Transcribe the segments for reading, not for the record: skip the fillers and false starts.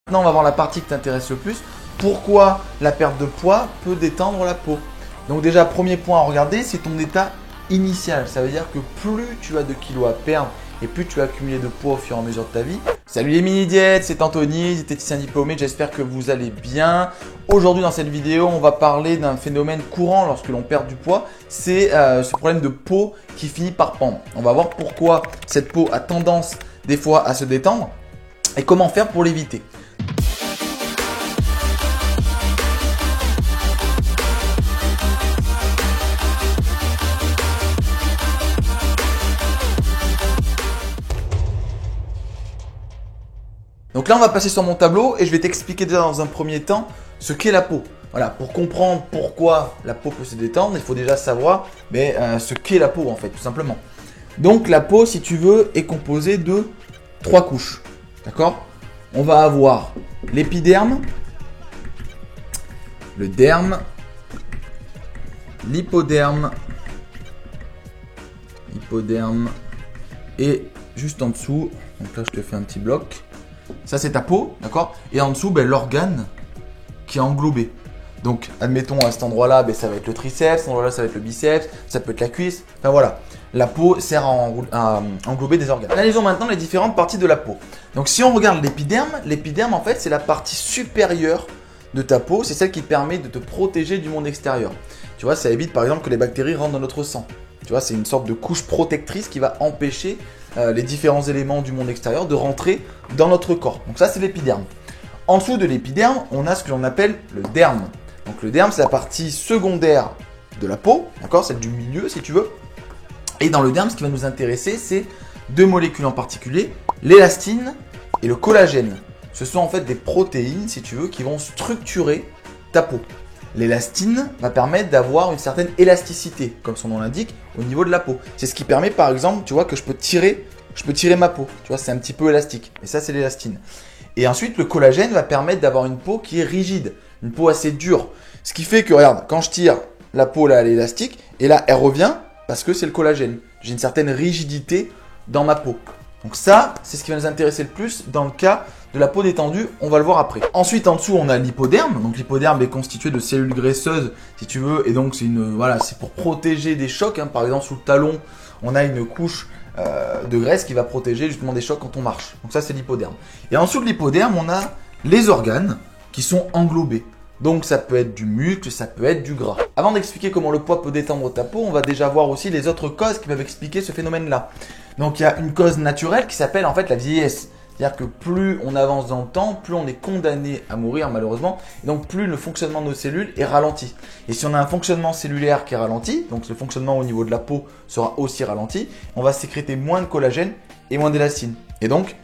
Maintenant, on va voir la partie qui t'intéresse le plus. Pourquoi la perte de poids peut détendre la peau? Donc déjà, premier point à regarder, c'est ton état initial. Ça veut dire que plus tu as de kilos à perdre et plus tu vas accumuler de poids au fur et à mesure de ta vie. Salut les mini-diètes, c'est Anthony, diététicien diplômé, j'espère que vous allez bien. Aujourd'hui dans cette vidéo, on va parler d'un phénomène courant lorsque l'on perd du poids, c'est ce problème de peau qui finit par pendre. On va voir pourquoi cette peau a tendance des fois à se détendre et comment faire pour l'éviter. Donc là, on va passer sur mon tableau et je vais t'expliquer déjà dans un premier temps ce qu'est la peau. Voilà, pour comprendre pourquoi la peau peut se détendre, il faut déjà savoir ce qu'est la peau en fait, tout simplement. Donc la peau, si tu veux, est composée de 3 couches. D'accord? On va avoir l'épiderme, le derme, l'hypoderme, et juste en dessous, donc là je te fais un petit bloc. Ça, c'est ta peau, d'accord? Et en dessous, l'organe qui est englobé. Donc, admettons à cet endroit-là, ça va être le triceps, à cet endroit-là, ça va être le biceps, ça peut être la cuisse. Enfin voilà, la peau sert à englober des organes. Analysons maintenant les différentes parties de la peau. Donc, si on regarde l'épiderme, en fait, c'est la partie supérieure de ta peau. C'est celle qui te permet de te protéger du monde extérieur. Tu vois, ça évite par exemple que les bactéries rentrent dans notre sang. Tu vois, c'est une sorte de couche protectrice qui va empêcher les différents éléments du monde extérieur de rentrer dans notre corps. Donc ça, c'est l'épiderme. En dessous de l'épiderme, on a ce que l'on appelle le derme. Donc le derme, c'est la partie secondaire de la peau, d'accord, celle du milieu si tu veux. Et dans le derme, ce qui va nous intéresser, c'est 2 molécules en particulier, l'élastine et le collagène. Ce sont en fait des protéines, si tu veux, qui vont structurer ta peau. L'élastine va permettre d'avoir une certaine élasticité, comme son nom l'indique, au niveau de la peau. C'est ce qui permet par exemple, tu vois, que je peux tirer ma peau. Tu vois, c'est un petit peu élastique. Et ça, c'est l'élastine. Et ensuite, le collagène va permettre d'avoir une peau qui est rigide, une peau assez dure. Ce qui fait que, regarde, quand je tire, la peau là, elle est élastique, et là, elle revient parce que c'est le collagène. J'ai une certaine rigidité dans ma peau. Donc ça, c'est ce qui va nous intéresser le plus dans le cas de la peau détendue, on va le voir après. Ensuite, en dessous, on a l'hypoderme. Donc l'hypoderme est constitué de cellules graisseuses, si tu veux, et donc c'est pour protéger des chocs. Par exemple, sous le talon, on a une couche de graisse qui va protéger justement des chocs quand on marche. Donc ça, c'est l'hypoderme. Et en dessous de l'hypoderme, on a les organes qui sont englobés. Donc ça peut être du muscle, ça peut être du gras. Avant d'expliquer comment le poids peut détendre ta peau, on va déjà voir aussi les autres causes qui peuvent expliquer ce phénomène-là. Donc il y a une cause naturelle qui s'appelle en fait la vieillesse. C'est-à-dire que plus on avance dans le temps, plus on est condamné à mourir malheureusement, et donc plus le fonctionnement de nos cellules est ralenti. Et si on a un fonctionnement cellulaire qui est ralenti, donc le fonctionnement au niveau de la peau sera aussi ralenti, on va sécréter moins de collagène et moins d'élastine. Et donc,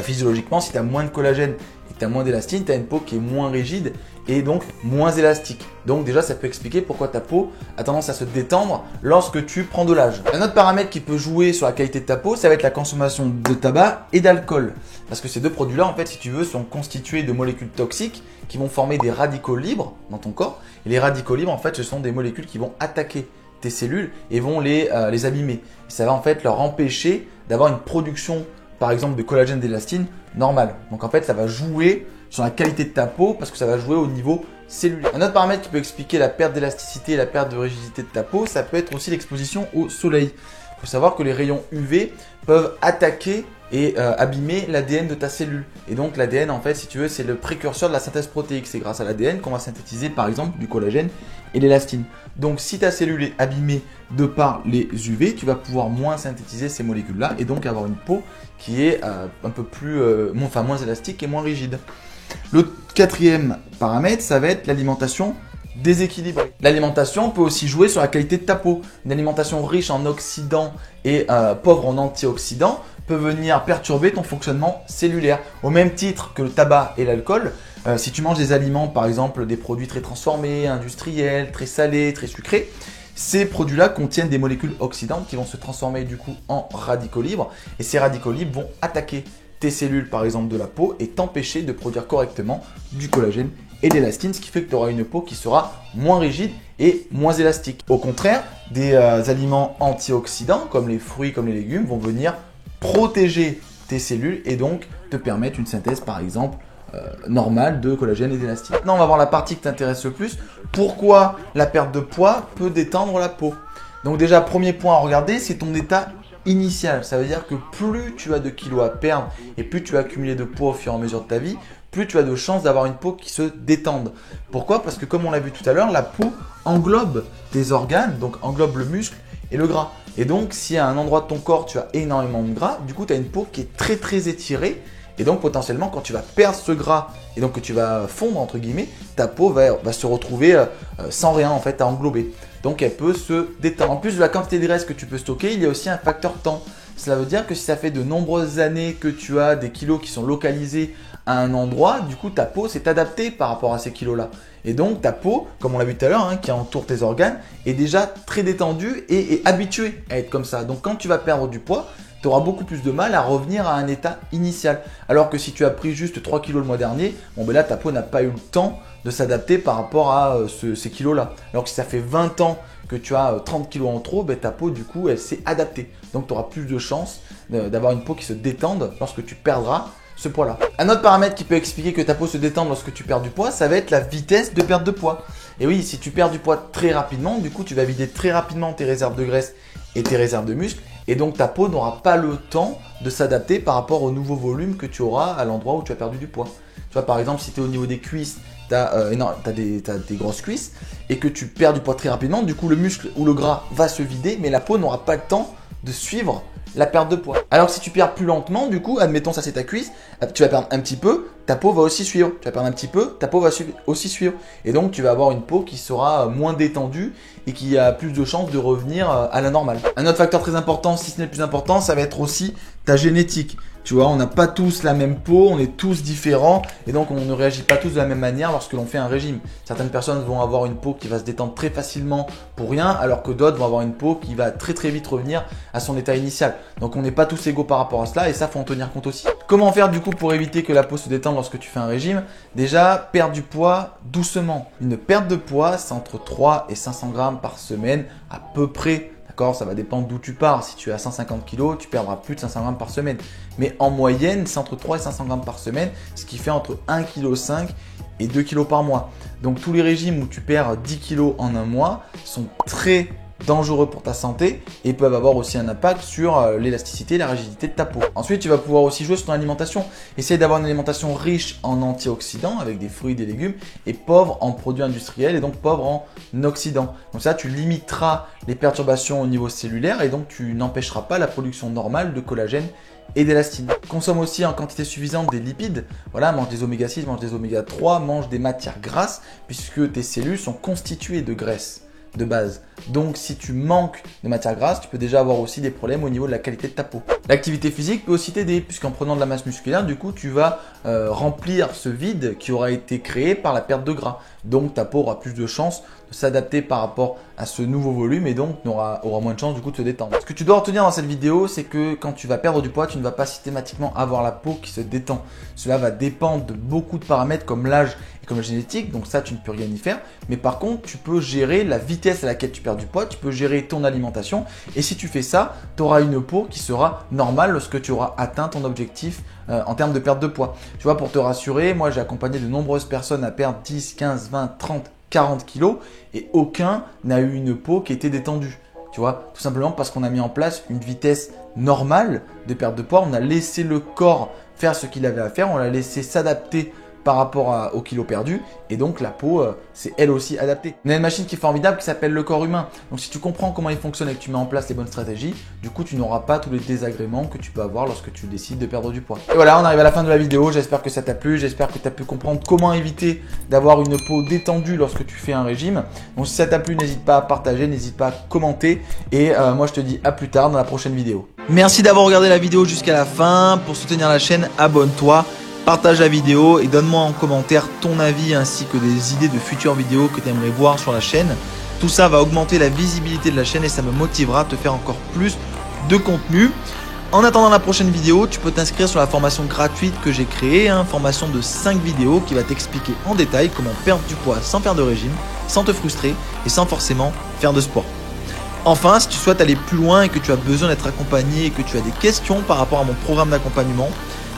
physiologiquement, si tu as moins de collagène et que tu as moins d'élastine, tu as une peau qui est moins rigide et donc moins élastique. Donc déjà, ça peut expliquer pourquoi ta peau a tendance à se détendre lorsque tu prends de l'âge. Un autre paramètre qui peut jouer sur la qualité de ta peau, ça va être la consommation de tabac et d'alcool. Parce que ces deux produits-là, en fait, si tu veux, sont constitués de molécules toxiques qui vont former des radicaux libres dans ton corps. Et les radicaux libres, en fait, ce sont des molécules qui vont attaquer tes cellules et vont les abîmer. Et ça va en fait leur empêcher d'avoir une production, par exemple, de collagène, d'élastine normale. Donc en fait, ça va jouer sur la qualité de ta peau parce que ça va jouer au niveau cellulaire. Un autre paramètre qui peut expliquer la perte d'élasticité et la perte de rigidité de ta peau, ça peut être aussi l'exposition au soleil. Il faut savoir que les rayons UV peuvent attaquer et abîmer l'ADN de ta cellule. Et donc l'ADN, en fait, si tu veux, c'est le précurseur de la synthèse protéique. C'est grâce à l'ADN qu'on va synthétiser, par exemple, du collagène et l'élastine. Donc si ta cellule est abîmée de par les UV, tu vas pouvoir moins synthétiser ces molécules-là et donc avoir une peau qui est un peu plus, moins élastique et moins rigide. Le quatrième paramètre, ça va être l'alimentation déséquilibrée. L'alimentation peut aussi jouer sur la qualité de ta peau. Une alimentation riche en oxydants et pauvre en antioxydants peut venir perturber ton fonctionnement cellulaire. Au même titre que le tabac et l'alcool, si tu manges des aliments, par exemple des produits très transformés, industriels, très salés, très sucrés, ces produits-là contiennent des molécules oxydantes qui vont se transformer du coup en radicaux libres. Et ces radicaux libres vont attaquer tes cellules par exemple de la peau et t'empêcher de produire correctement du collagène et de l'élastine, ce qui fait que tu auras une peau qui sera moins rigide et moins élastique. Au contraire, des aliments antioxydants comme les fruits, comme les légumes vont venir protéger tes cellules et donc te permettre une synthèse par exemple normale de collagène et d'élastine. Maintenant, on va voir la partie qui t'intéresse le plus. Pourquoi la perte de poids peut détendre la peau? Donc déjà, premier point à regarder, c'est ton état initial. Ça veut dire que plus tu as de kilos à perdre et plus tu vas accumuler de poids au fur et à mesure de ta vie, plus tu as de chances d'avoir une peau qui se détende. Pourquoi? Parce que comme on l'a vu tout à l'heure, la peau englobe tes organes, donc englobe le muscle et le gras. Et donc, si à un endroit de ton corps, tu as énormément de gras, du coup, tu as une peau qui est très très étirée. Et donc, potentiellement, quand tu vas perdre ce gras et donc que tu vas fondre, entre guillemets, ta peau va se retrouver sans rien en fait à englober. Donc, elle peut se détendre. En plus de la quantité de graisse que tu peux stocker, il y a aussi un facteur temps. Cela veut dire que si ça fait de nombreuses années que tu as des kilos qui sont localisés à un endroit, du coup, ta peau s'est adaptée par rapport à ces kilos-là. Et donc, ta peau, comme on l'a vu tout à l'heure, qui entoure tes organes, est déjà très détendue et habituée à être comme ça. Donc, quand tu vas perdre du poids, tu auras beaucoup plus de mal à revenir à un état initial. Alors que si tu as pris juste 3 kilos le mois dernier, bon ben là ta peau n'a pas eu le temps de s'adapter par rapport à ces kilos-là. Alors que si ça fait 20 ans que tu as 30 kilos en trop, ben ta peau du coup elle s'est adaptée. Donc tu auras plus de chances d'avoir une peau qui se détende lorsque tu perdras ce poids-là. Un autre paramètre qui peut expliquer que ta peau se détende lorsque tu perds du poids, ça va être la vitesse de perte de poids. Et oui, si tu perds du poids très rapidement, du coup tu vas vider très rapidement tes réserves de graisse et tes réserves de muscles. Et donc ta peau n'aura pas le temps de s'adapter par rapport au nouveau volume que tu auras à l'endroit où tu as perdu du poids. Tu vois, par exemple, si tu es au niveau des cuisses, tu as des grosses cuisses et que tu perds du poids très rapidement, du coup le muscle ou le gras va se vider, mais la peau n'aura pas le temps de suivre la perte de poids. Alors que si tu perds plus lentement, du coup, admettons ça c'est ta cuisse, tu vas perdre un petit peu, ta peau va aussi suivre. Tu vas perdre un petit peu, ta peau va aussi suivre. Et donc tu vas avoir une peau qui sera moins détendue et qui a plus de chances de revenir à la normale. Un autre facteur très important, si ce n'est le plus important, ça va être aussi ta génétique. Tu vois, on n'a pas tous la même peau, on est tous différents et donc on ne réagit pas tous de la même manière lorsque l'on fait un régime. Certaines personnes vont avoir une peau qui va se détendre très facilement pour rien alors que d'autres vont avoir une peau qui va très très vite revenir à son état initial. Donc on n'est pas tous égaux par rapport à cela et ça faut en tenir compte aussi. Comment faire du coup pour éviter que la peau se détende lorsque tu fais un régime? Déjà, perdre du poids doucement. Une perte de poids, c'est entre 3 et 500 grammes par semaine à peu près. Ça va dépendre d'où tu pars. Si tu es à 150 kg, tu perdras plus de 500 grammes par semaine. Mais en moyenne, c'est entre 3 et 500 grammes par semaine, ce qui fait entre 1,5 kg et 2 kg par mois. Donc tous les régimes où tu perds 10 kg en un mois sont très dangereux pour ta santé et peuvent avoir aussi un impact sur l'élasticité et la rigidité de ta peau. Ensuite, tu vas pouvoir aussi jouer sur ton alimentation. Essaye d'avoir une alimentation riche en antioxydants avec des fruits et des légumes et pauvre en produits industriels et donc pauvre en oxydants. Donc ça, tu limiteras les perturbations au niveau cellulaire et donc tu n'empêcheras pas la production normale de collagène et d'élastine. Consomme aussi en quantité suffisante des lipides. Voilà, mange des oméga 6, mange des oméga 3, mange des matières grasses puisque tes cellules sont constituées de graisse de base. Donc si tu manques de matière grasse, tu peux déjà avoir aussi des problèmes au niveau de la qualité de ta peau. L'activité physique peut aussi t'aider puisqu'en prenant de la masse musculaire, du coup tu vas remplir ce vide qui aura été créé par la perte de gras. Donc ta peau aura plus de chances de s'adapter par rapport à ce nouveau volume et donc aura moins de chances du coup de se détendre. Ce que tu dois retenir dans cette vidéo, c'est que quand tu vas perdre du poids, tu ne vas pas systématiquement avoir la peau qui se détend. Cela va dépendre de beaucoup de paramètres comme l'âge et comme la génétique, donc ça tu ne peux rien y faire. Mais par contre, tu peux gérer la vitesse à laquelle tu perds du poids, tu peux gérer ton alimentation et si tu fais ça, tu auras une peau qui sera normale lorsque tu auras atteint ton objectif en termes de perte de poids. Tu vois, pour te rassurer, moi j'ai accompagné de nombreuses personnes à perdre 10, 15, 20, 30, 40 kilos et aucun n'a eu une peau qui était détendue. Tu vois, tout simplement parce qu'on a mis en place une vitesse normale de perte de poids. On a laissé le corps faire ce qu'il avait à faire. On l'a laissé s'adapter par rapport au kilo perdu et donc la peau c'est elle aussi adaptée. On a une machine qui est formidable qui s'appelle le corps humain. Donc si tu comprends comment il fonctionne et que tu mets en place les bonnes stratégies, du coup tu n'auras pas tous les désagréments que tu peux avoir lorsque tu décides de perdre du poids. Et voilà, on arrive à la fin de la vidéo. J'espère que ça t'a plu, j'espère que tu as pu comprendre comment éviter d'avoir une peau détendue lorsque tu fais un régime. Donc si ça t'a plu, n'hésite pas à partager, n'hésite pas à commenter et moi je te dis à plus tard dans la prochaine vidéo. Merci d'avoir regardé la vidéo jusqu'à la fin. Pour soutenir la chaîne, abonne-toi. Partage la vidéo et donne-moi en commentaire ton avis ainsi que des idées de futures vidéos que tu aimerais voir sur la chaîne. Tout ça va augmenter la visibilité de la chaîne et ça me motivera à te faire encore plus de contenu. En attendant la prochaine vidéo, tu peux t'inscrire sur la formation gratuite que j'ai créée, formation de 5 vidéos qui va t'expliquer en détail comment perdre du poids sans faire de régime, sans te frustrer et sans forcément faire de sport. Enfin, si tu souhaites aller plus loin et que tu as besoin d'être accompagné et que tu as des questions par rapport à mon programme d'accompagnement,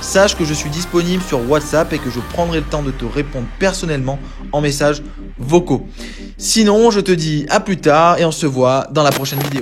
sache que je suis disponible sur WhatsApp et que je prendrai le temps de te répondre personnellement en messages vocaux. Sinon, je te dis à plus tard et on se voit dans la prochaine vidéo.